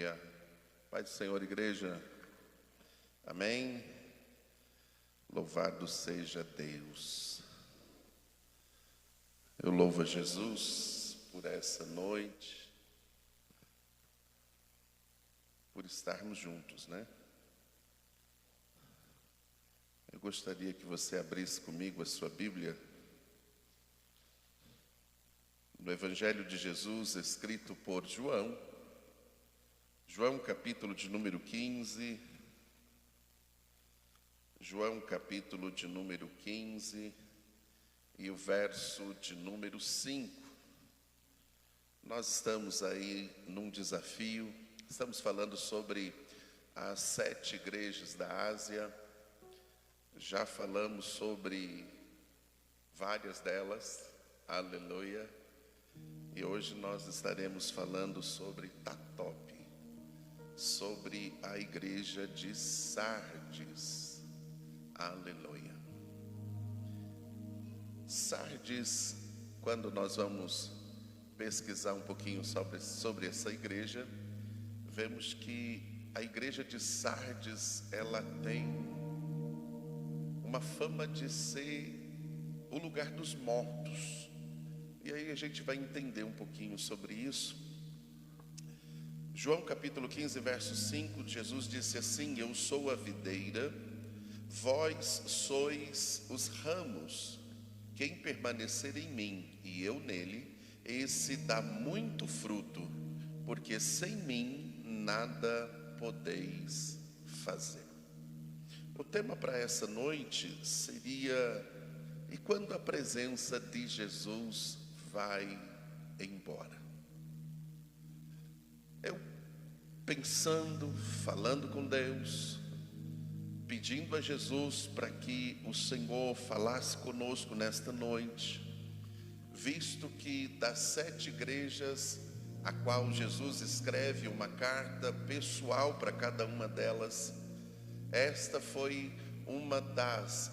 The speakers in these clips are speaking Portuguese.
dia. Pai do Senhor, igreja. Amém. Louvado seja Deus. Eu louvo a Jesus por essa noite, por estarmos juntos, né? Eu gostaria que você abrisse comigo a sua Bíblia no Evangelho de Jesus, escrito por João. João, capítulo de número 15. João, capítulo de número 15 e o verso de número 5. Nós estamos aí num desafio, estamos falando sobre as 7 igrejas da Ásia. Já falamos sobre várias delas, aleluia. E hoje nós estaremos falando sobre Tatop, sobre a igreja de Sardes, aleluia. Sardes, quando nós vamos pesquisar um pouquinho sobre essa igreja, vemos que a igreja de Sardes, ela tem uma fama de ser o lugar dos mortos. E aí a gente vai entender um pouquinho sobre isso. João capítulo 15, verso 5, Jesus disse assim: eu sou a videira, vós sois os ramos. Quem permanecer em mim e eu nele, esse dá muito fruto, porque sem mim nada podeis fazer. O tema para essa noite seria: e quando a presença de Jesus vai embora? Eu pensando, falando com Deus, pedindo a Jesus para que o Senhor falasse conosco nesta noite, visto que das 7 igrejas a qual Jesus escreve uma carta pessoal para cada uma delas, esta foi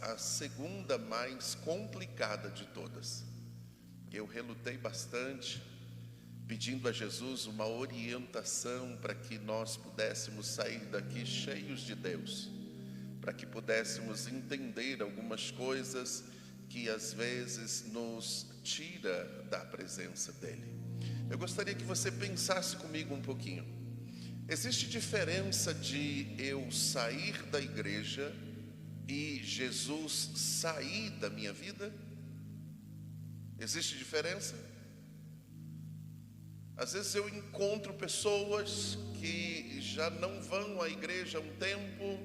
a segunda mais complicada de todas. Eu relutei bastante, pedindo a Jesus uma orientação para que nós pudéssemos sair daqui cheios de Deus, para que pudéssemos entender algumas coisas que às vezes nos tira da presença dEle. Eu gostaria que você pensasse comigo um pouquinho. Existe diferença de eu sair da igreja e Jesus sair da minha vida? Existe diferença? Às vezes eu encontro pessoas que já não vão à igreja há um tempo,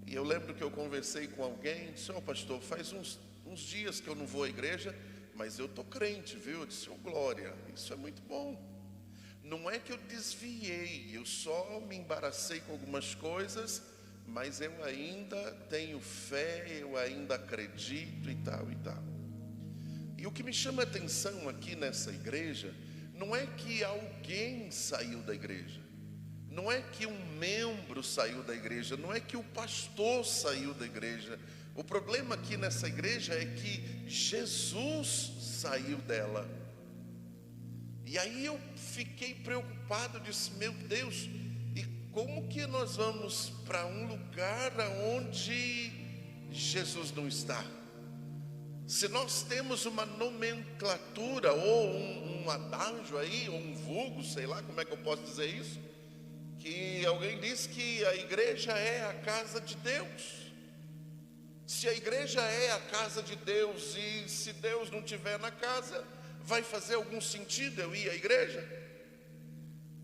e eu lembro que eu conversei com alguém, disse: "Ô pastor, faz uns dias que eu não vou à igreja, mas eu estou crente, viu?" Eu disse: "Ô glória, isso é muito bom. Não é que eu desviei, eu só me embaracei com algumas coisas, mas eu ainda tenho fé, eu ainda acredito e tal e tal." E o que me chama a atenção aqui nessa igreja, não é que alguém saiu da igreja, não é que um membro saiu da igreja, não é que o pastor saiu da igreja. O problema aqui nessa igreja é que Jesus saiu dela. E aí eu fiquei preocupado, disse: meu Deus, e como que nós vamos para um lugar onde Jesus não está? Se nós temos uma nomenclatura ou um adágio aí, ou um vulgo, sei lá como é que eu posso dizer isso, que alguém diz que a igreja é a casa de Deus. Se a igreja é a casa de Deus e se Deus não estiver na casa, vai fazer algum sentido eu ir à igreja?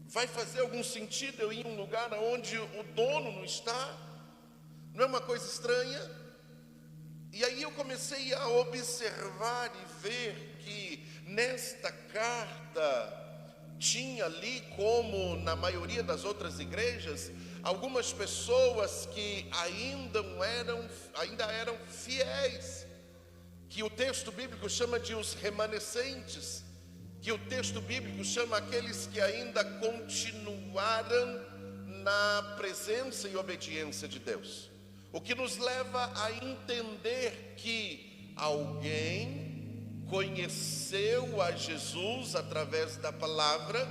Vai fazer algum sentido eu ir em um lugar onde o dono não está? Não é uma coisa estranha? E aí eu comecei a observar e ver que nesta carta tinha ali, como na maioria das outras igrejas, algumas pessoas que ainda eram fiéis, que o texto bíblico chama de os remanescentes, que o texto bíblico chama aqueles que ainda continuaram na presença e obediência de Deus. O que nos leva a entender que alguém conheceu a Jesus através da palavra,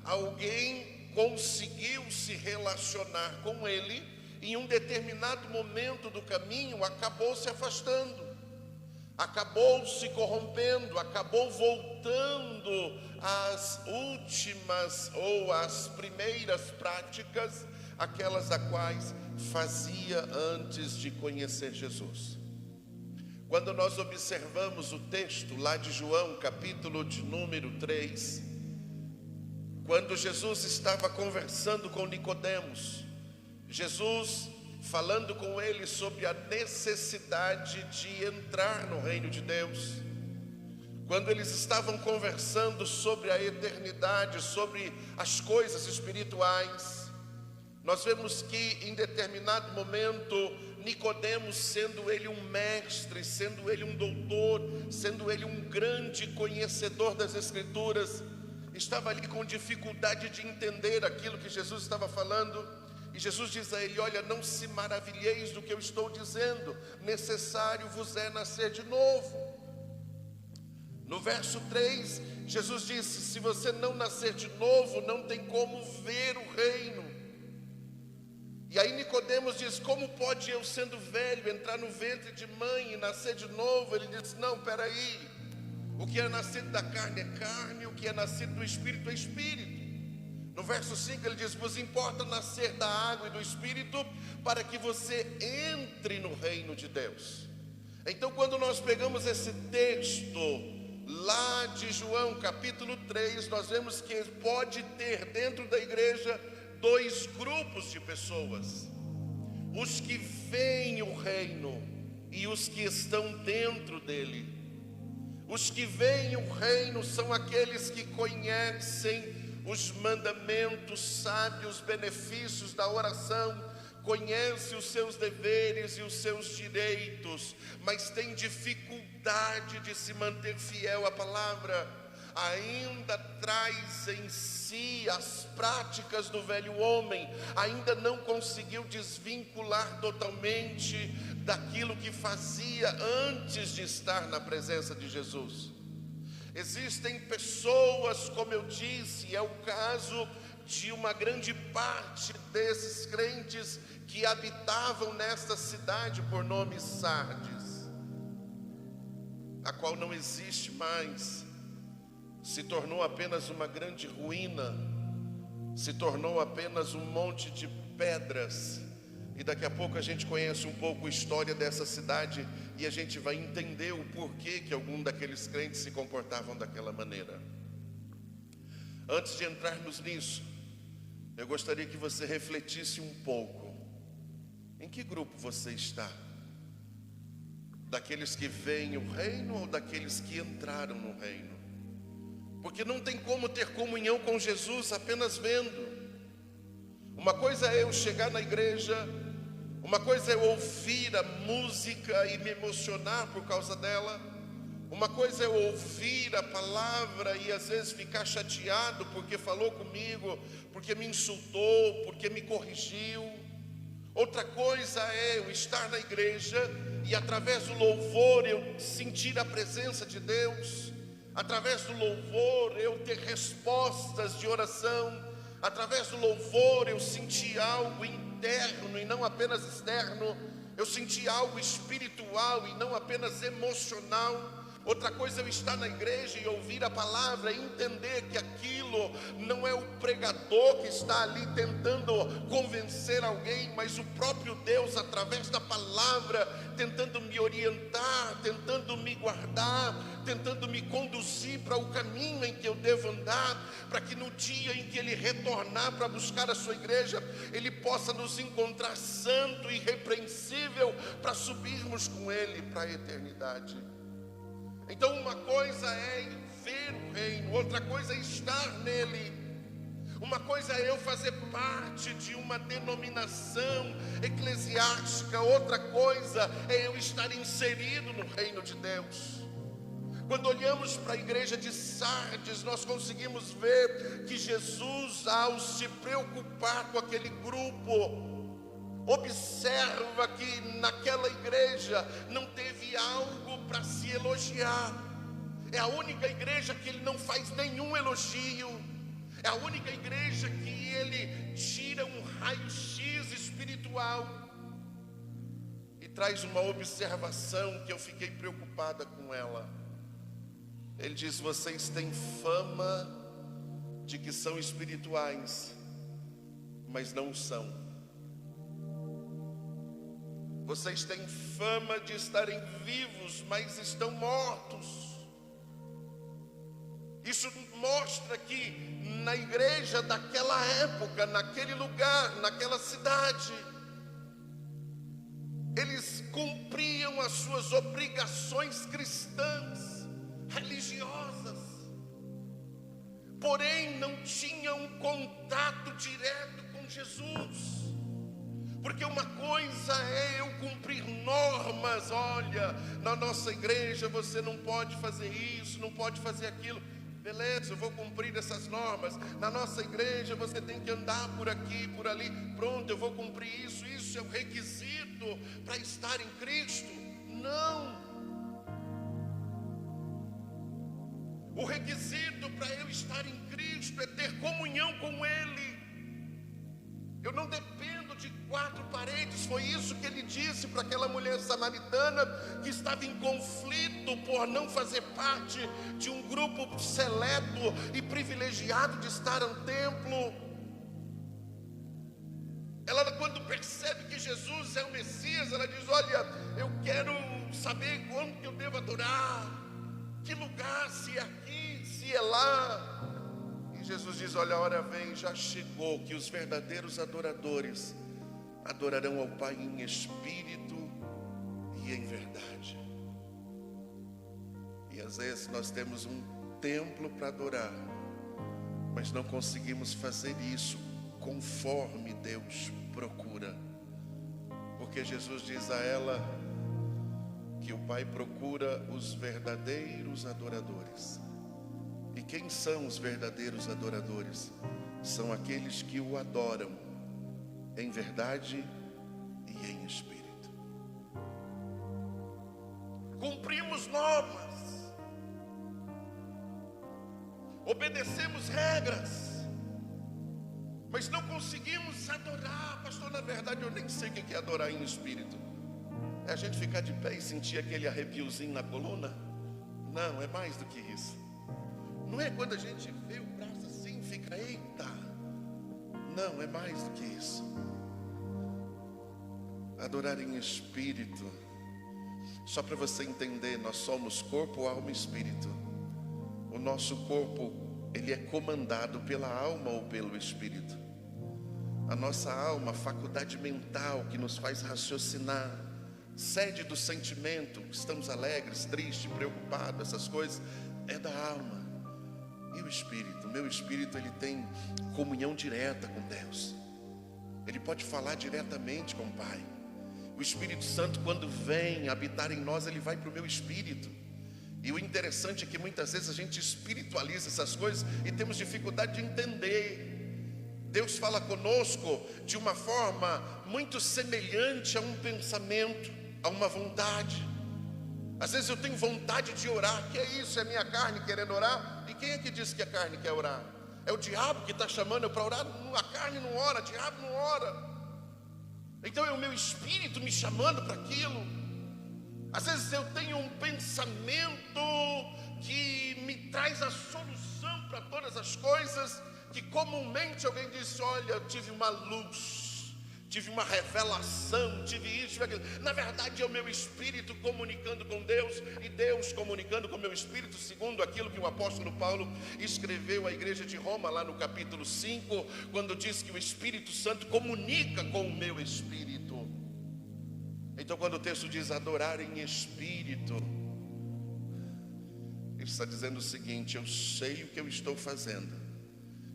alguém conseguiu se relacionar com ele, em um determinado momento do caminho acabou se afastando, acabou se corrompendo, acabou voltando às últimas ou às primeiras práticas, aquelas a quais fazia antes de conhecer Jesus. Quando nós observamos o texto lá de João, capítulo de número 3, quando Jesus estava conversando com Nicodemos, Jesus falando com ele sobre a necessidade de entrar no reino de Deus, quando eles estavam conversando sobre a eternidade, sobre as coisas espirituais, nós vemos que em determinado momento, Nicodemos, sendo ele um mestre, sendo ele um doutor, sendo ele um grande conhecedor das Escrituras, estava ali com dificuldade de entender aquilo que Jesus estava falando. E Jesus diz a ele: olha, não se maravilheis do que eu estou dizendo, necessário vos é nascer de novo. No verso 3, Jesus disse: se você não nascer de novo, não tem como ver o reino. E aí Nicodemos diz: como pode eu, sendo velho, entrar no ventre de mãe e nascer de novo? Ele diz: não, peraí, o que é nascido da carne é carne, o que é nascido do Espírito é Espírito. No verso 5 ele diz: vos importa nascer da água e do Espírito, para que você entre no reino de Deus. Então, quando nós pegamos esse texto lá de João capítulo 3, nós vemos que pode ter dentro da igreja dois grupos de pessoas: os que veem o reino e os que estão dentro dele. Os que veem o reino são aqueles que conhecem os mandamentos, sabem os benefícios da oração, conhecem os seus deveres e os seus direitos, mas tem dificuldade de se manter fiel à palavra, ainda traz em si as práticas do velho homem, ainda não conseguiu desvincular totalmente daquilo que fazia antes de estar na presença de Jesus. Existem pessoas, como eu disse, é o caso de uma grande parte desses crentes que habitavam nesta cidade por nome Sardes, a qual não existe mais, se tornou apenas uma grande ruína, se tornou apenas um monte de pedras. E daqui a pouco a gente conhece um pouco a história dessa cidade e a gente vai entender o porquê que algum daqueles crentes se comportavam daquela maneira. Antes de entrarmos nisso, eu gostaria que você refletisse um pouco. Em que grupo você está? Daqueles que veem o reino ou daqueles que entraram no reino? Porque não tem como ter comunhão com Jesus apenas vendo. Uma coisa é eu chegar na igreja, uma coisa é eu ouvir a música e me emocionar por causa dela, uma coisa é eu ouvir a palavra e às vezes ficar chateado porque falou comigo, porque me insultou, porque me corrigiu. Outra coisa é eu estar na igreja e através do louvor eu sentir a presença de Deus, através do louvor eu ter respostas de oração, através do louvor eu senti algo interno e não apenas externo, eu senti algo espiritual e não apenas emocional. Outra coisa é eu estar na igreja e ouvir a palavra e entender que aquilo não é o pregador que está ali tentando convencer alguém, mas o próprio Deus através da palavra tentando me orientar, tentando me guardar, tentando me conduzir para o caminho em que eu devo andar, para que no dia em que Ele retornar para buscar a sua igreja, Ele possa nos encontrar santo e irrepreensível para subirmos com Ele para a eternidade. Então uma coisa é ver o reino, outra coisa é estar nele. Uma coisa é eu fazer parte de uma denominação eclesiástica, outra coisa é eu estar inserido no reino de Deus. Quando olhamos para a igreja de Sardes, nós conseguimos ver que Jesus, ao se preocupar com aquele grupo, observa que naquela igreja não teve algo para se elogiar. É a única igreja que ele não faz nenhum elogio. É a única igreja que ele tira um raio-x espiritual e traz uma observação que eu fiquei preocupada com ela. Ele diz: vocês têm fama de que são espirituais, mas não são. Vocês têm fama de estarem vivos, mas estão mortos. Isso mostra que na igreja daquela época, naquele lugar, naquela cidade, eles cumpriam as suas obrigações cristãs, religiosas, porém não tinham um contato direto com Jesus. Porque uma coisa é eu cumprir normas. Olha, na nossa igreja você não pode fazer isso, não pode fazer aquilo. Beleza, eu vou cumprir essas normas. Na nossa igreja você tem que andar por aqui, por ali. Pronto, eu vou cumprir isso. Isso é o requisito para estar em Cristo. Não. O requisito para eu estar em Cristo é ter comunhão com Ele. Eu não dependo de 4 paredes. Foi isso que ele disse para aquela mulher samaritana que estava em conflito por não fazer parte de um grupo seleto e privilegiado de estar no templo. Ela, quando percebe que Jesus é o Messias, ela diz: olha, eu quero saber quando que eu devo adorar, que lugar, se é aqui, se é lá. Jesus diz: olha, a hora vem, já chegou, que os verdadeiros adoradores adorarão ao Pai em espírito e em verdade. E às vezes nós temos um templo para adorar, mas não conseguimos fazer isso conforme Deus procura. Porque Jesus diz a ela que o Pai procura os verdadeiros adoradores. E quem são os verdadeiros adoradores? São aqueles que o adoram em verdade e em espírito. Cumprimos normas, obedecemos regras, mas não conseguimos adorar. Pastor, na verdade eu nem sei o que é adorar em espírito. É a gente ficar de pé e sentir aquele arrepiozinho na coluna? Não, é mais do que isso. Não é quando a gente vê o braço assim, fica, eita. Não, é mais do que isso. Adorar em espírito. Só para você entender, nós somos corpo, alma e espírito. O nosso corpo, ele é comandado pela alma ou pelo espírito. A nossa alma, a faculdade mental que nos faz raciocinar, sede do sentimento, estamos alegres, tristes, preocupados, essas coisas, é da alma. E o espírito, meu espírito, ele tem comunhão direta com Deus. Ele pode falar diretamente com o Pai. O Espírito Santo, quando vem habitar em nós, ele vai para o meu espírito. E o interessante é que muitas vezes a gente espiritualiza essas coisas e temos dificuldade de entender. Deus fala conosco de uma forma muito semelhante a um pensamento, a uma vontade. Às vezes eu tenho vontade de orar. Que é isso? É minha carne querendo orar? E quem é que disse que a carne quer orar? É o diabo que está chamando eu para orar? A carne não ora, o diabo não ora. Então é o meu espírito me chamando para aquilo. Às vezes eu tenho um pensamento que me traz a solução para todas as coisas, que comumente alguém diz: olha, eu tive uma luz, tive uma revelação, tive isso, tive aquilo. Na verdade é o meu espírito comunicando com Deus, e Deus comunicando com o meu espírito, segundo aquilo que o apóstolo Paulo escreveu à igreja de Roma, lá no capítulo 5, quando diz que o Espírito Santo comunica com o meu espírito. Então quando o texto diz adorar em espírito, ele está dizendo o seguinte: eu sei o que eu estou fazendo,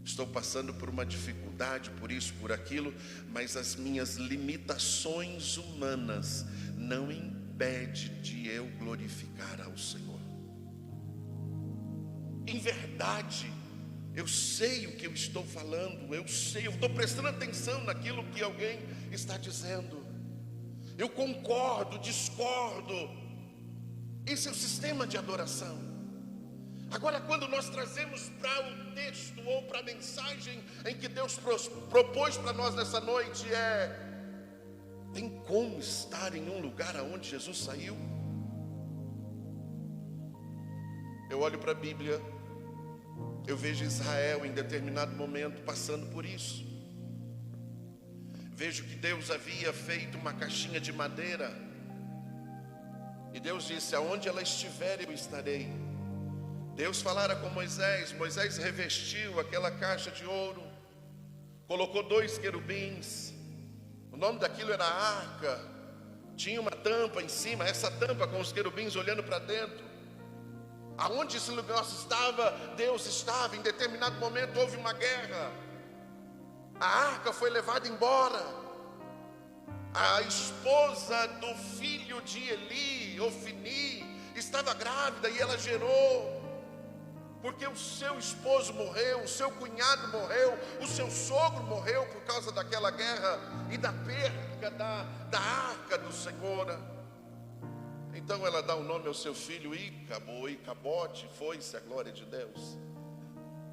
estou passando por uma dificuldade, por isso, por aquilo, mas as minhas limitações humanas não impedem de eu glorificar ao Senhor. Em verdade, eu sei o que eu estou falando, eu sei, eu estou prestando atenção naquilo que alguém está dizendo. Eu concordo, discordo. Esse é o sistema de adoração. Agora, quando nós trazemos para o texto ou para a mensagem em que Deus propôs para nós nessa noite, tem como estar em um lugar aonde Jesus saiu? Eu olho para a Bíblia, eu vejo Israel em determinado momento passando por isso. Vejo que Deus havia feito uma caixinha de madeira, e Deus disse: aonde ela estiver eu estarei. Deus falara com Moisés, Moisés revestiu aquela caixa de ouro, colocou 2 querubins, o nome daquilo era arca, tinha uma tampa em cima, essa tampa com os querubins olhando para dentro. Aonde esse lugar estava, Deus estava. Em determinado momento houve uma guerra, a arca foi levada embora, a esposa do filho de Eli, Ofni, estava grávida e ela gerou, porque o seu esposo morreu, o seu cunhado morreu, o seu sogro morreu por causa daquela guerra e da perca da arca do Senhor. Então ela dá o nome ao seu filho Icabote, foi-se a glória de Deus,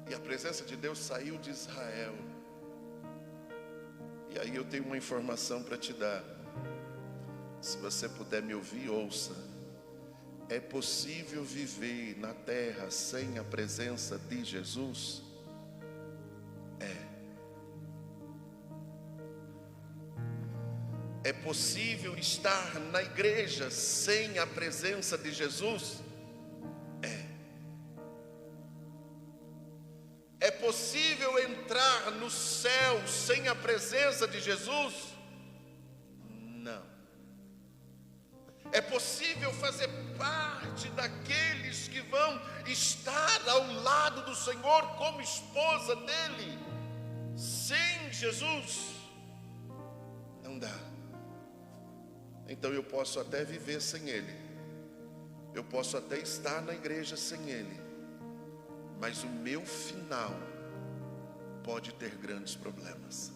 e a presença de Deus saiu de Israel. E aí eu tenho uma informação para te dar, se você puder me ouvir, ouça. É possível viver na terra sem a presença de Jesus? É possível estar na igreja sem a presença de Jesus? É possível entrar no céu sem a presença de Jesus? Não. É possível fazer parte daqueles que vão estar ao lado do Senhor como esposa dele sem Jesus? Não dá. Então eu posso até viver sem ele, eu posso até estar na igreja sem ele, mas o meu final pode ter grandes problemas.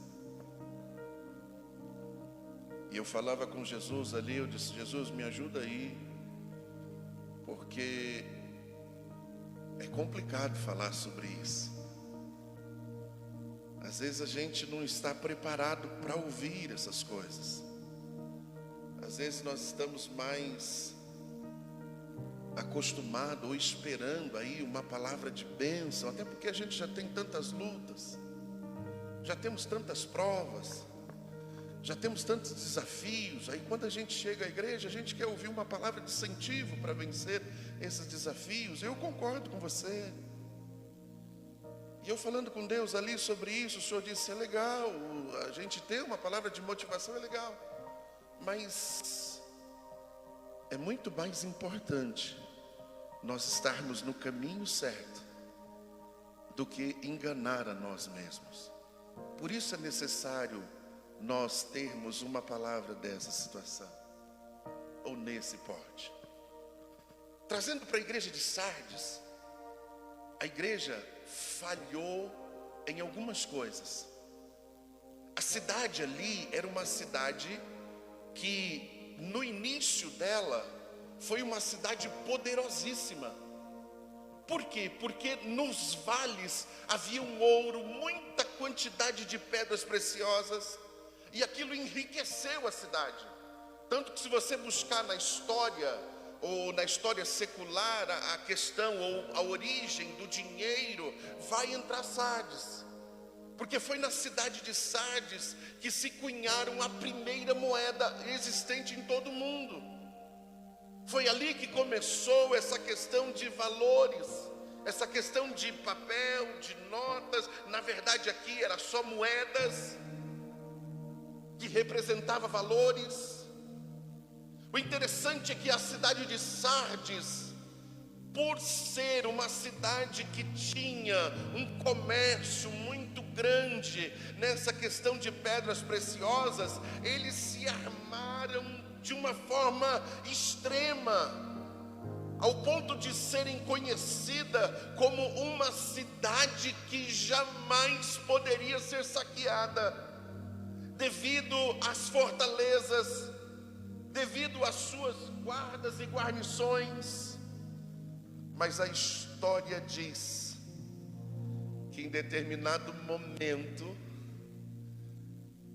E eu falava com Jesus ali, eu disse: Jesus, me ajuda aí, porque é complicado falar sobre isso. Às vezes a gente não está preparado para ouvir essas coisas. Às vezes nós estamos mais acostumados ou esperando aí uma palavra de bênção, até porque a gente já tem tantas lutas, já temos tantas provas, já temos tantos desafios. Aí quando a gente chega à igreja, a gente quer ouvir uma palavra de incentivo para vencer esses desafios. Eu concordo com você. E eu falando com Deus ali sobre isso, o Senhor disse: é legal, a gente ter uma palavra de motivação é legal, mas é muito mais importante nós estarmos no caminho certo do que enganar a nós mesmos. Por isso é necessário nós termos uma palavra dessa situação, ou nesse porte. Trazendo para a igreja de Sardes, a igreja falhou em algumas coisas. A cidade ali era uma cidade que no início dela foi uma cidade poderosíssima. Por quê? Porque nos vales havia um ouro, muita quantidade de pedras preciosas, e aquilo enriqueceu a cidade. Tanto que se você buscar na história, ou na história secular, a questão ou a origem do dinheiro, vai entrar Sardes. Porque foi na cidade de Sardes que se cunharam a primeira moeda existente em todo o mundo. Foi ali que começou essa questão de valores, essa questão de papel, de notas. Na verdade aqui era só moedas que representava valores. O interessante é que a cidade de Sardes, por ser uma cidade que tinha um comércio muito grande nessa questão de pedras preciosas, eles se armaram de uma forma extrema, ao ponto de serem conhecida como uma cidade que jamais poderia ser saqueada, devido às fortalezas, devido às suas guardas e guarnições. Mas a história diz que em determinado momento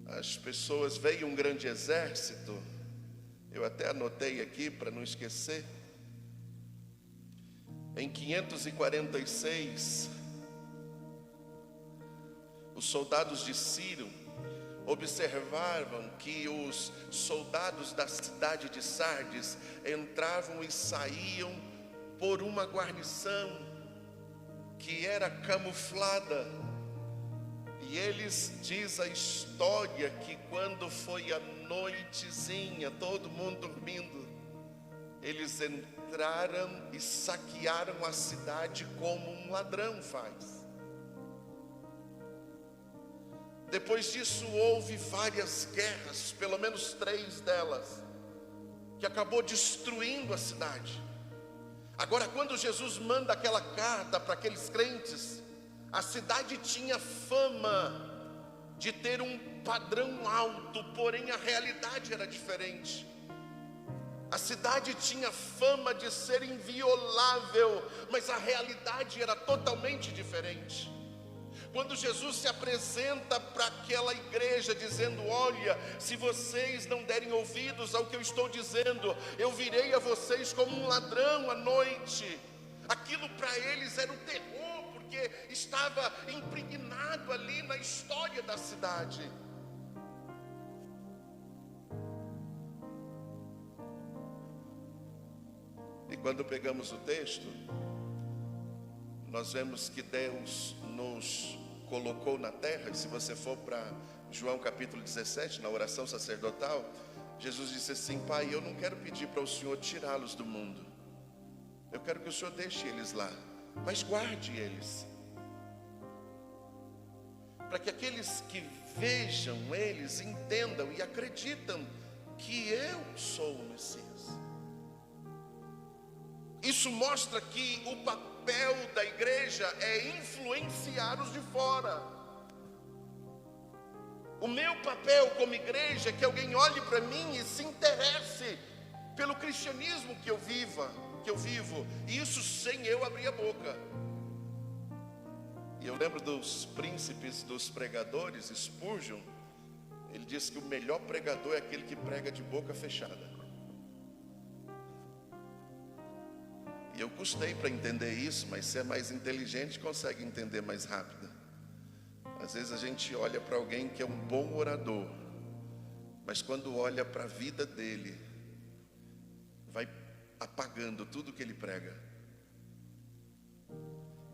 as pessoas, veio um grande exército, eu até anotei aqui para não esquecer. Em 546, os soldados de Ciro observavam que os soldados da cidade de Sardes entravam e saíam por uma guarnição que era camuflada. E eles, diz a história, que quando foi a noitezinha, todo mundo dormindo, eles entraram e saquearam a cidade como um ladrão faz. Depois disso houve várias guerras, pelo menos 3 delas, que acabou destruindo a cidade. Agora, quando Jesus manda aquela carta para aqueles crentes, a cidade tinha fama de ter um padrão alto, porém a realidade era diferente. A cidade tinha fama de ser inviolável, mas a realidade era totalmente diferente. Quando Jesus se apresenta para aquela igreja dizendo: olha, se vocês não derem ouvidos ao que eu estou dizendo, eu virei a vocês como um ladrão à noite. Aquilo para eles era o terror, porque estava impregnado ali na história da cidade. E quando pegamos o texto, nós vemos que Deus nos colocou na terra. E se você for para João capítulo 17, na oração sacerdotal, Jesus disse assim: Pai, eu não quero pedir para o Senhor tirá-los do mundo, eu quero que o Senhor deixe eles lá, mas guarde eles, para que aqueles que vejam eles entendam e acreditam que eu sou o Messias. Isso mostra que o papel da igreja é influenciar os de fora. O meu papel como igreja é que alguém olhe para mim e se interesse pelo cristianismo que eu vivo, e isso sem eu abrir a boca. E eu lembro dos príncipes dos pregadores, Spurgeon. Ele disse que o melhor pregador é aquele que prega de boca fechada. E eu custei para entender isso, mas se é mais inteligente, consegue entender mais rápido. Às vezes a gente olha para alguém que é um bom orador, mas quando olha para a vida dele, vai apagando tudo que ele prega.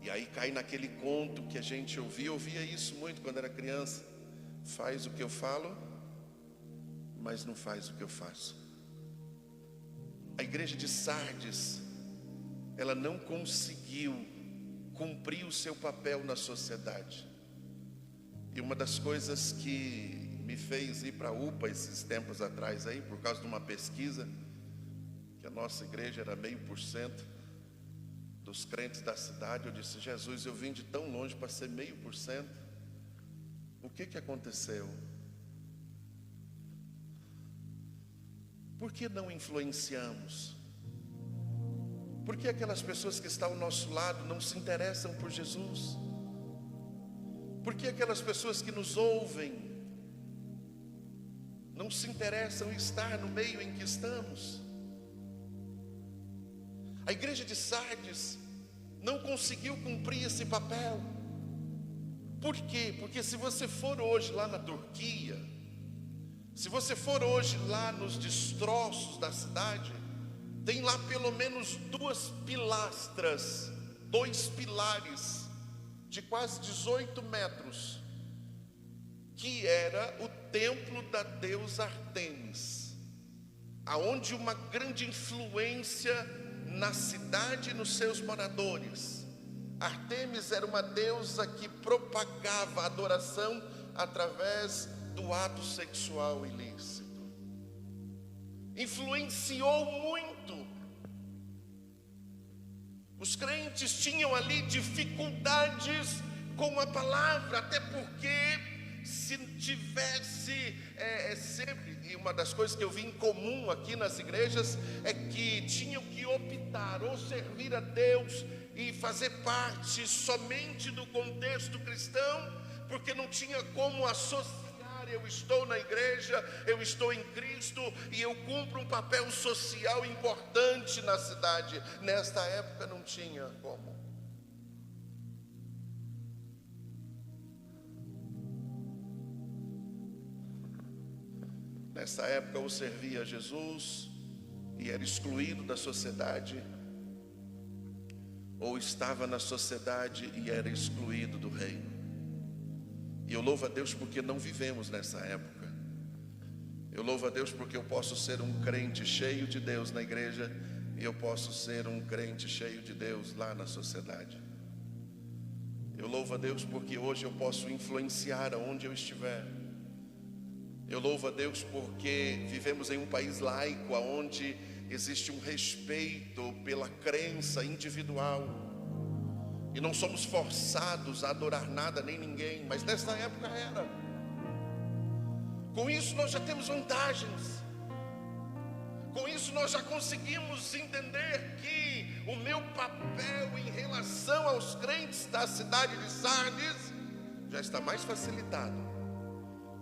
E aí cai naquele conto que a gente ouvia isso muito quando era criança: faz o que eu falo, mas não faz o que eu faço. A igreja de Sardes, ela não conseguiu cumprir o seu papel na sociedade. E uma das coisas que me fez ir para a UPA esses tempos atrás aí, por causa de uma pesquisa, que a nossa igreja era 0,5% dos crentes da cidade, eu disse: Jesus, eu vim de tão longe para ser 0,5%. O que aconteceu? Por que não influenciamos? Por que aquelas pessoas que estão ao nosso lado não se interessam por Jesus? Por que aquelas pessoas que nos ouvem não se interessam em estar no meio em que estamos? A igreja de Sardes não conseguiu cumprir esse papel. Por quê? Porque se você for hoje lá na Turquia, se você for hoje lá nos destroços da cidade, tem lá pelo menos 2 pilastras, 2 pilares de quase 18 metros, que era o templo da deusa Ártemis, aonde uma grande influência na cidade e nos seus moradores. Ártemis era uma deusa que propagava a adoração através do ato sexual ilícito. Influenciou muito. Os crentes tinham ali dificuldades com a palavra, até porque se tivesse sempre, e uma das coisas que eu vi em comum aqui nas igrejas é que tinham que optar ou servir a Deus e fazer parte somente do contexto cristão, porque não tinha como associar. Eu estou na igreja, eu estou em Cristo e eu cumpro um papel social importante na cidade. Nesta época não tinha como. Nessa época ou servia a Jesus e era excluído da sociedade, ou estava na sociedade e era excluído do reino. E eu louvo a Deus porque não vivemos nessa época. Eu louvo a Deus porque eu posso ser um crente cheio de Deus na igreja e eu posso ser um crente cheio de Deus lá na sociedade. Eu louvo a Deus porque hoje eu posso influenciar aonde eu estiver. Eu louvo a Deus porque vivemos em um país laico, onde existe um respeito pela crença individual. E não somos forçados a adorar nada nem ninguém, mas nessa época era. Com isso nós já temos vantagens. Com isso nós já conseguimos entender que o meu papel em relação aos crentes da cidade de Sardes já está mais facilitado.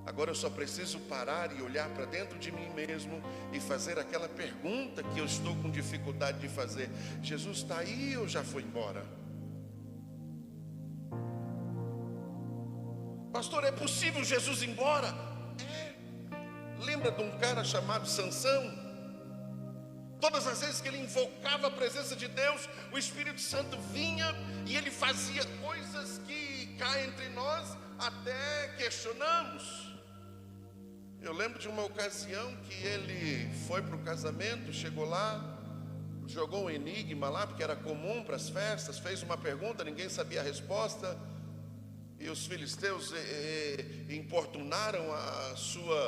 Agora eu só preciso parar e olhar para dentro de mim mesmo e fazer aquela pergunta que eu estou com dificuldade de fazer: Jesus está aí ou já foi embora? Pastor, é possível Jesus ir embora? É. Lembra de um cara chamado Sansão? Todas as vezes que ele invocava a presença de Deus, o Espírito Santo vinha e ele fazia coisas que cá entre nós até questionamos. Eu lembro de uma ocasião que ele foi para o casamento, chegou lá, jogou um enigma lá, porque era comum para as festas, fez uma pergunta, ninguém sabia a resposta, e os filisteus importunaram a sua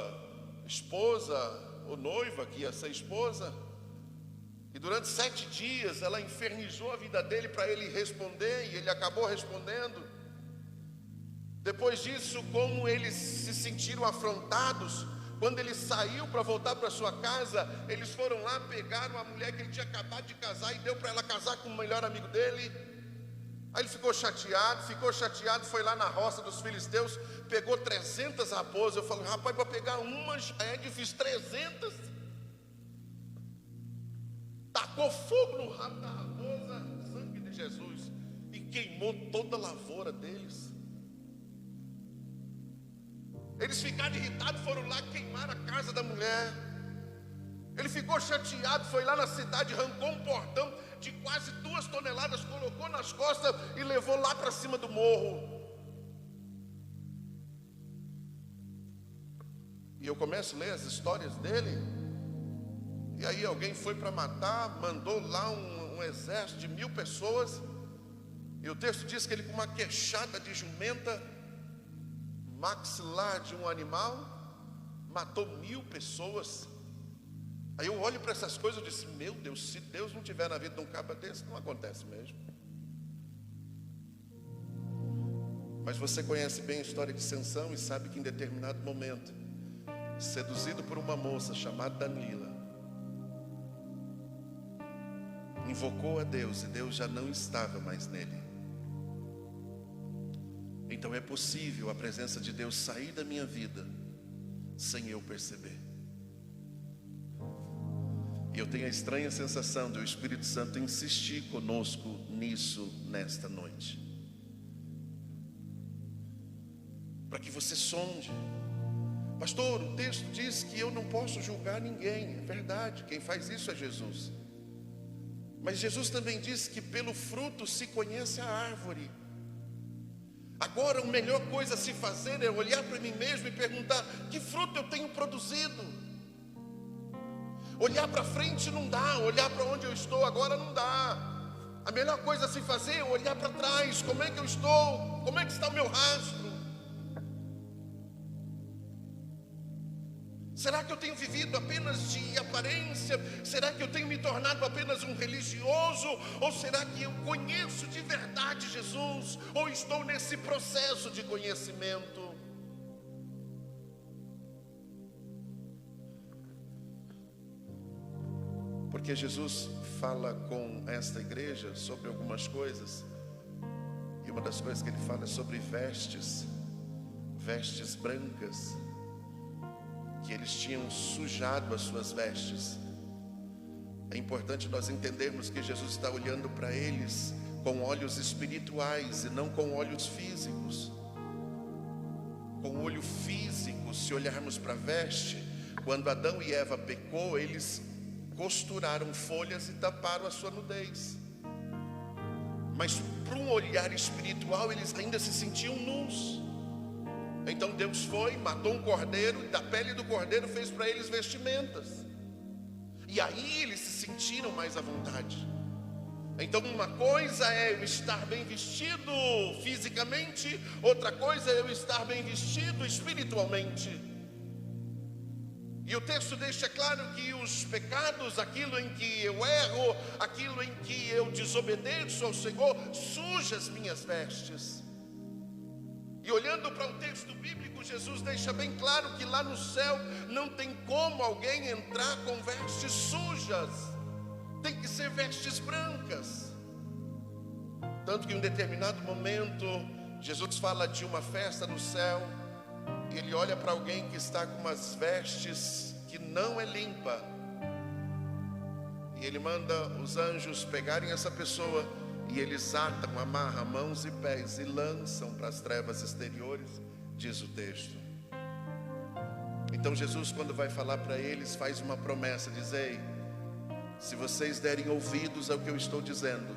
esposa, ou noiva, que ia ser esposa, e durante 7 dias ela infernizou a vida dele para ele responder, e ele acabou respondendo. Depois disso, como eles se sentiram afrontados, quando ele saiu para voltar para sua casa, eles foram lá, pegaram a mulher que ele tinha acabado de casar e deu para ela casar com o melhor amigo dele. Aí ele ficou chateado, foi lá na roça dos filisteus, pegou 300 raposas. Eu falei: rapaz, para pegar uma já é difícil, 300. Tacou fogo no rabo da raposa, sangue de Jesus, e queimou toda a lavoura deles. Eles ficaram irritados, foram lá queimar a casa da mulher. Ele ficou chateado, foi lá na cidade, arrancou um portão de quase 2 toneladas, colocou nas costas e levou lá para cima do morro. E eu começo a ler as histórias dele. E aí alguém foi para matar, mandou lá um exército de 1000 pessoas. E o texto diz que ele, com uma queixada de jumenta, maxilar de um animal, matou 1000 pessoas. Aí eu olho para essas coisas e disse: meu Deus, se Deus não tiver na vida de um caba desse, não acontece mesmo. Mas você conhece bem a história de Sansão e sabe que em determinado momento, seduzido por uma moça chamada Dalila, invocou a Deus e Deus já não estava mais nele. Então é possível a presença de Deus sair da minha vida sem eu perceber. E eu tenho a estranha sensação de o Espírito Santo insistir conosco nisso nesta noite, para que você sonde. Pastor, o texto diz que eu não posso julgar ninguém. É verdade, quem faz isso é Jesus. Mas Jesus também disse que pelo fruto se conhece a árvore. Agora a melhor coisa a se fazer é olhar para mim mesmo e perguntar: que fruto eu tenho produzido? Olhar para frente não dá, olhar para onde eu estou agora não dá. A melhor coisa a se fazer é olhar para trás. Como é que eu estou? Como é que está o meu rastro? Será que eu tenho vivido apenas de aparência? Será que eu tenho me tornado apenas um religioso? Ou será que eu conheço de verdade Jesus? Ou estou nesse processo de conhecimento? Porque Jesus fala com esta igreja sobre algumas coisas, e uma das coisas que ele fala é sobre vestes brancas, que eles tinham sujado as suas vestes. É importante nós entendermos que Jesus está olhando para eles com olhos espirituais e não com olhos físicos. Com o olho físico, se olharmos para a veste, quando Adão e Eva pecou, eles costuraram folhas e taparam a sua nudez. Mas para um olhar espiritual, eles ainda se sentiam nus. Então Deus foi, matou um cordeiro, e da pele do cordeiro fez para eles vestimentas. E aí eles se sentiram mais à vontade. Então uma coisa é eu estar bem vestido fisicamente, outra coisa é eu estar bem vestido espiritualmente. E o texto deixa claro que os pecados, aquilo em que eu erro, aquilo em que eu desobedeço ao Senhor, suja as minhas vestes. E olhando para o texto bíblico, Jesus deixa bem claro que lá no céu não tem como alguém entrar com vestes sujas. Tem que ser vestes brancas. Tanto que em um determinado momento, Jesus fala de uma festa no céu, e ele olha para alguém que está com umas vestes que não é limpa, e ele manda os anjos pegarem essa pessoa, e eles atam, amarram mãos e pés e lançam para as trevas exteriores, diz o texto. Então Jesus, quando vai falar para eles, faz uma promessa, diz: ei, se vocês derem ouvidos ao que eu estou dizendo,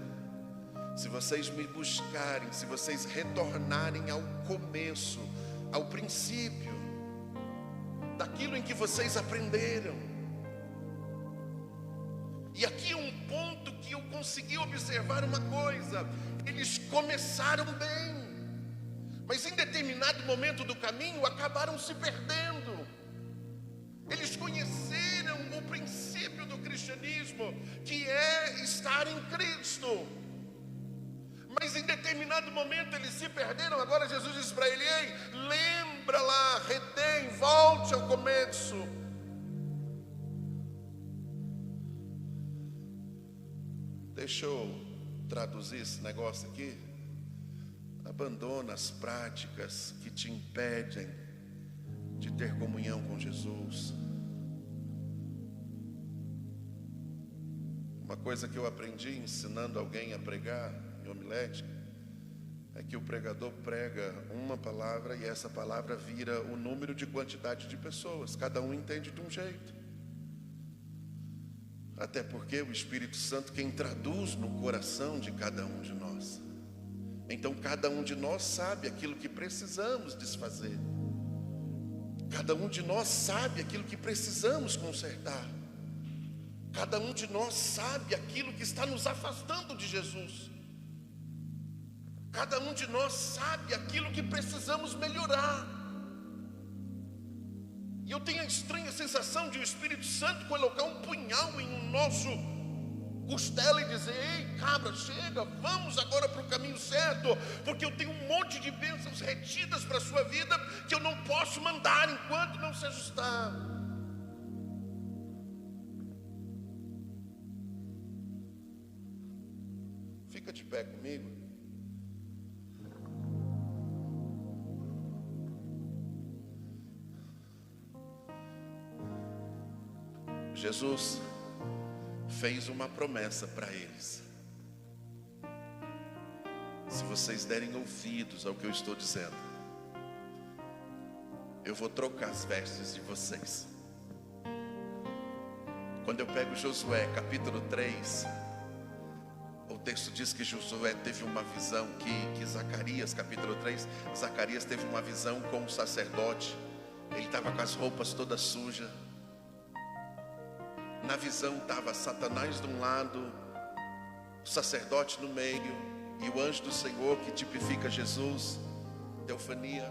se vocês me buscarem, se vocês retornarem ao começo, ao princípio, daquilo em que vocês aprenderam. E aqui é um ponto que eu consegui observar uma coisa: eles começaram bem, mas em determinado momento do caminho acabaram se perdendo. Eles conheceram o princípio do cristianismo, que é estar em Cristo, mas em determinado momento eles se perderam. Agora Jesus diz para ele: ei, lembra lá, retém, volte ao começo. Deixa eu traduzir esse negócio aqui. Abandona as práticas que te impedem de ter comunhão com Jesus. Uma coisa que eu aprendi ensinando alguém a pregar em homilética é que o pregador prega uma palavra e essa palavra vira o número de quantidade de pessoas. Cada um entende de um jeito. Até porque o Espírito Santo quem traduz no coração de cada um de nós. Então cada um de nós sabe aquilo que precisamos desfazer. Cada um de nós sabe aquilo que precisamos consertar. Cada um de nós sabe aquilo que está nos afastando de Jesus. Cada um de nós sabe aquilo que precisamos melhorar. E eu tenho a estranha sensação de o Espírito Santo colocar um punhal em um nosso costela e dizer: ei, cabra, chega, vamos agora para o caminho certo, porque eu tenho um monte de bênçãos retidas para a sua vida que eu não posso mandar enquanto não se ajustar. Fica de pé comigo. Jesus fez uma promessa para eles: se vocês derem ouvidos ao que eu estou dizendo, eu vou trocar as vestes de vocês. Quando eu pego Josué capítulo 3, o texto diz que Josué teve uma visão, que Zacarias capítulo 3, Zacarias teve uma visão com o sacerdote. Ele estava com as roupas todas sujas. Na visão estava Satanás de um lado, o sacerdote no meio, e o anjo do Senhor, que tipifica Jesus, teofania.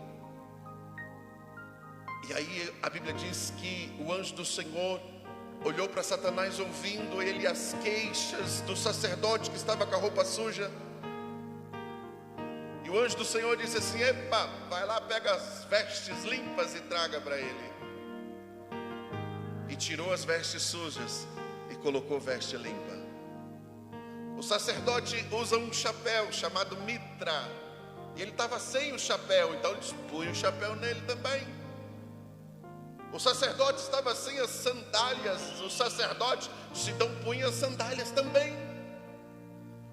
E aí a Bíblia diz que o anjo do Senhor olhou para Satanás, ouvindo ele as queixas do sacerdote que estava com a roupa suja. E o anjo do Senhor disse assim: epa, vai lá, pega as vestes limpas e traga para ele. E tirou as vestes sujas e colocou veste limpa. O sacerdote usa um chapéu chamado mitra, e ele estava sem o chapéu, então eles punham o chapéu nele também. O sacerdote estava sem as sandálias, o sacerdote então punha as sandálias também.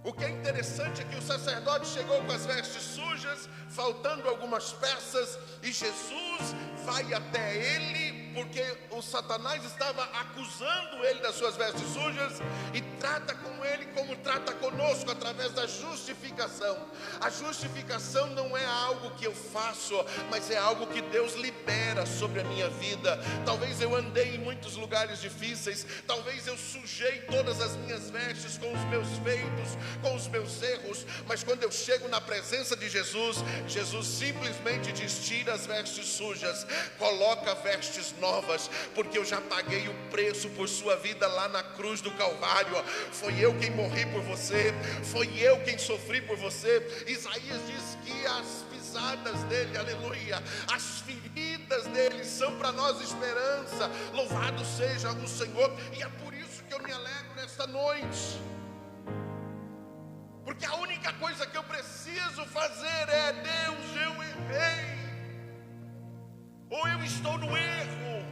O que é interessante é que o sacerdote chegou com as vestes sujas, faltando algumas peças, e Jesus vai até ele, porque o Satanás estava acusando ele das suas vestes sujas, e trata com ele como trata conosco, através da justificação. A justificação não é algo que eu faço, mas é algo que Deus libera sobre a minha vida. Talvez eu andei em muitos lugares difíceis, talvez eu sujei todas as minhas vestes com os meus feitos, com os meus erros, mas quando eu chego na presença de Jesus, Jesus simplesmente diz: tira as vestes sujas, coloca vestes novas, porque eu já paguei o preço por sua vida lá na cruz do Calvário. Foi eu quem morri por você, foi eu quem sofri por você. Isaías diz que as pisadas dele, aleluia, as feridas dele são para nós esperança. Louvado seja o Senhor. E é por isso que eu me alegro nesta noite, porque a única coisa que eu preciso fazer é: Deus, eu errei, ou eu estou no erro.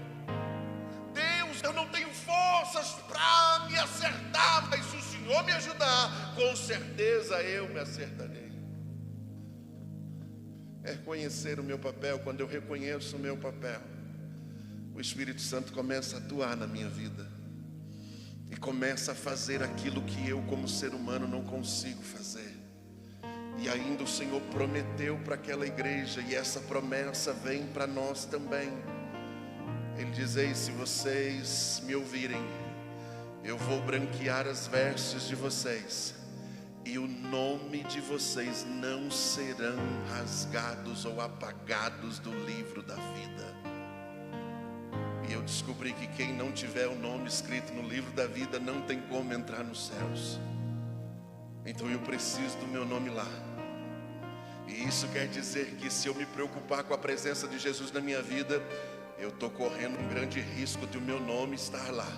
Deus, eu não tenho forças para me acertar, mas se o Senhor me ajudar, com certeza eu me acertarei. É reconhecer o meu papel. Quando eu reconheço o meu papel, o Espírito Santo começa a atuar na minha vida e começa a fazer aquilo que eu, como ser humano, não consigo fazer. E ainda o Senhor prometeu para aquela igreja, e essa promessa vem para nós também. Ele diz: ei, se vocês me ouvirem, eu vou branquear as vestes de vocês, e o nome de vocês não serão rasgados ou apagados do livro da vida. E eu descobri que quem não tiver o nome escrito no livro da vida não tem como entrar nos céus. Então eu preciso do meu nome lá. E isso quer dizer que se eu me preocupar com a presença de Jesus na minha vida, eu estou correndo um grande risco de o meu nome estar lá.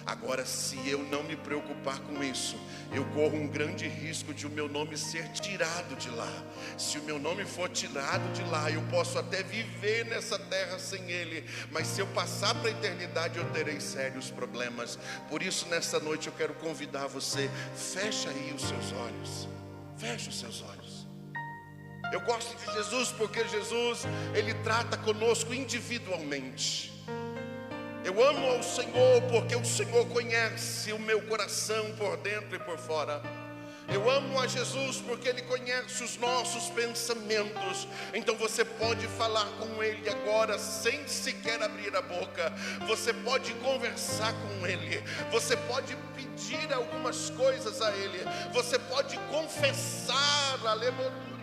Agora, se eu não me preocupar com isso, eu corro um grande risco de o meu nome ser tirado de lá. Se o meu nome for tirado de lá, eu posso até viver nessa terra sem ele, mas se eu passar para a eternidade, eu terei sérios problemas. Por isso, nessa noite eu quero convidar você: fecha aí os seus olhos, fecha os seus olhos. Eu gosto de Jesus porque Jesus, ele trata conosco individualmente. Eu amo ao Senhor porque o Senhor conhece o meu coração por dentro e por fora. Eu amo a Jesus porque Ele conhece os nossos pensamentos. Então você pode falar com Ele agora sem sequer abrir a boca. Você pode conversar com Ele. Você pode pedir algumas coisas a Ele. Você pode confessar, aleluia,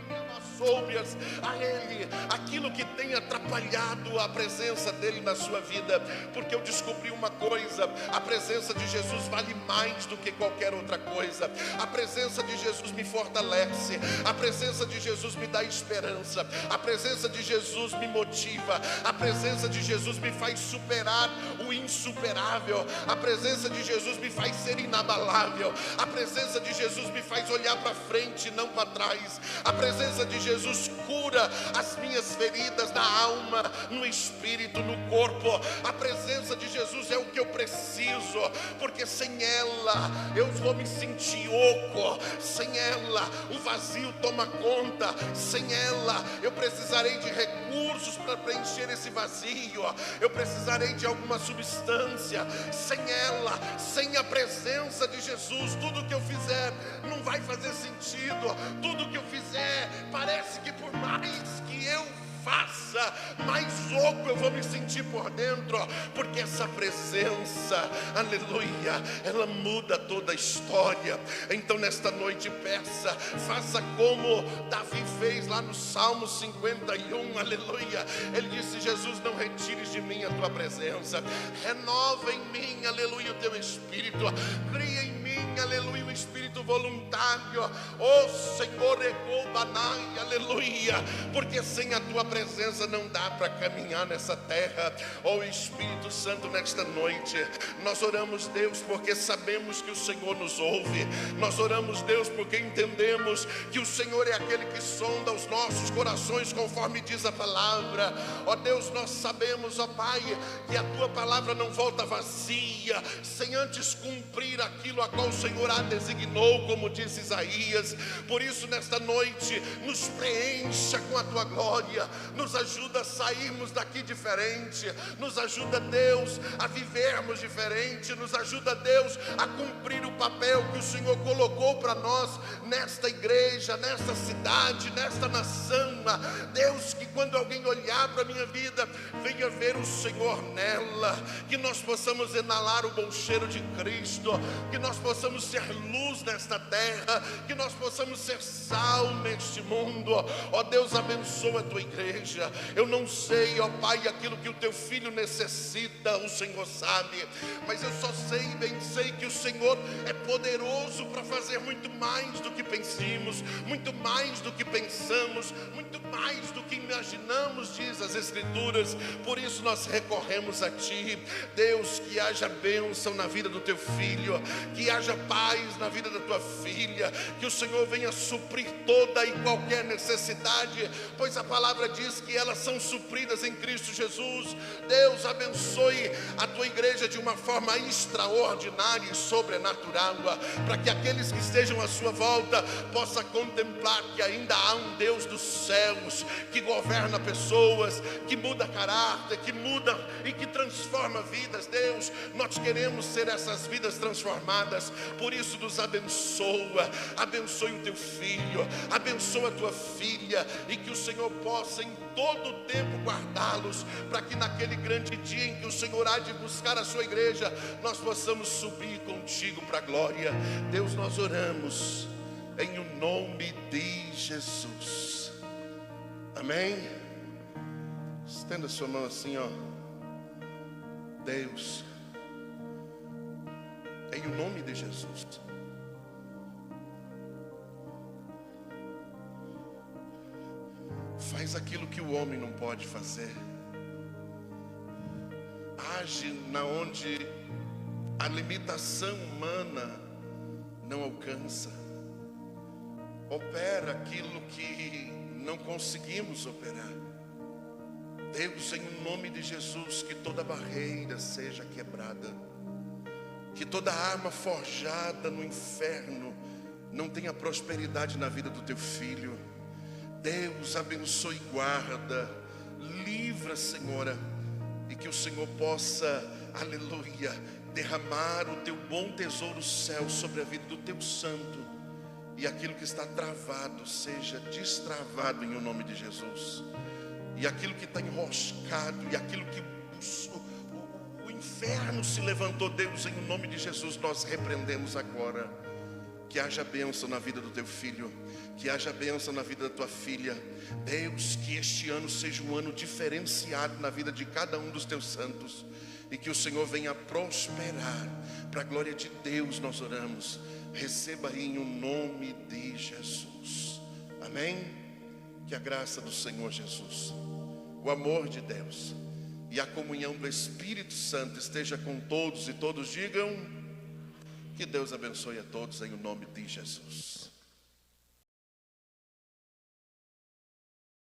a Ele aquilo que tem atrapalhado a presença dEle na sua vida. Porque eu descobri uma coisa: a presença de Jesus vale mais do que qualquer outra coisa. A presença de Jesus me fortalece, a presença de Jesus me dá esperança, a presença de Jesus me motiva, a presença de Jesus me faz superar o insuperável, a presença de Jesus me faz ser inabalável, a presença de Jesus me faz olhar para frente e não para trás. A presença de Jesus cura as minhas feridas na alma, no espírito, no corpo. A presença de Jesus é o que eu preciso, porque sem ela eu vou me sentir oco, sem ela o vazio toma conta, sem ela eu precisarei de recursos para preencher esse vazio, eu precisarei de alguma substância. Sem ela, sem a presença de Jesus, tudo que eu fizer não vai fazer sentido. Tudo que eu fizer parece que por mais que eu faça, mais oco eu vou me sentir por dentro, porque essa presença, aleluia, ela muda toda a história. Então nesta noite peça, faça como Davi fez lá no Salmo 51, aleluia. Ele disse: Jesus, não retires de mim a tua presença, renova em mim, aleluia, o teu espírito, cria em mim aleluia, o espírito voluntário. Oh Senhor, Ecobanai, aleluia, porque sem a tua presença não dá para caminhar nessa terra. Oh Espírito Santo, nesta noite nós oramos, Deus, porque sabemos que o Senhor nos ouve. Nós oramos, Deus, porque entendemos que o Senhor é aquele que sonda os nossos corações, conforme diz a palavra. Ó Deus, nós sabemos, ó Pai, que a tua palavra não volta vazia, sem antes cumprir aquilo a qual o Senhor a designou, como disse Isaías. Por isso, nesta noite, nos preencha com a tua glória, nos ajuda a sairmos daqui diferente, nos ajuda, Deus, a vivermos diferente, nos ajuda, Deus, a cumprir o papel que o Senhor colocou para nós nesta igreja, nesta cidade, nesta nação. Deus, que quando alguém olhar para a minha vida, venha ver o Senhor nela, que nós possamos inalar o bom cheiro de Cristo, que nós possamos ser luz nesta terra, que nós possamos ser sal neste mundo. Ó Deus, abençoa a tua igreja. Eu não sei, ó Pai, aquilo que o teu filho necessita, o Senhor sabe, mas eu só sei, bem sei, que o Senhor é poderoso para fazer muito mais do que pensamos, muito mais do que pensamos, muito mais do que imaginamos, diz as Escrituras. Por isso nós recorremos a Ti, Deus, que haja bênção na vida do Teu filho, que haja paz na vida da Tua filha, que o Senhor venha suprir toda e qualquer necessidade, pois a palavra diz que elas são supridas em Cristo Jesus. Deus, abençoe a Tua igreja de uma forma extraordinária e sobrenatural, para que aqueles que estejam à sua volta possam contemplar que ainda há um Deus dos céus, que governa pessoas, que muda caráter, que muda e que transforma vidas. Deus, nós queremos ser essas vidas transformadas. Por isso nos abençoa, abençoe o teu filho, abençoa a tua filha, e que o Senhor possa em todo o tempo guardá-los, para que naquele grande dia em que o Senhor há de buscar a sua igreja, nós possamos subir contigo para a glória. Deus, nós oramos em o nome de Jesus, amém? Estenda sua mão assim, ó. Deus, em o nome de Jesus, faz aquilo que o homem não pode fazer. Age na onde a limitação humana não alcança. Opera aquilo que não conseguimos operar. Deus, em nome de Jesus, que toda barreira seja quebrada, que toda arma forjada no inferno não tenha prosperidade na vida do teu filho. Deus, abençoe e guarda, livra, Senhora, e que o Senhor possa, aleluia, derramar o teu bom tesouro céu sobre a vida do teu santo, e aquilo que está travado seja destravado em o nome de Jesus, e aquilo que está enroscado, e aquilo que o inferno se levantou, Deus, em nome de Jesus, nós repreendemos agora. Que haja bênção na vida do teu filho, que haja bênção na vida da tua filha. Deus, que este ano seja um ano diferenciado na vida de cada um dos teus santos, e que o Senhor venha prosperar, para a glória de Deus nós oramos. Receba aí em o nome de Jesus, amém? Que a graça do Senhor Jesus, o amor de Deus e a comunhão do Espírito Santo esteja com todos, e todos digam: que Deus abençoe a todos em o nome de Jesus.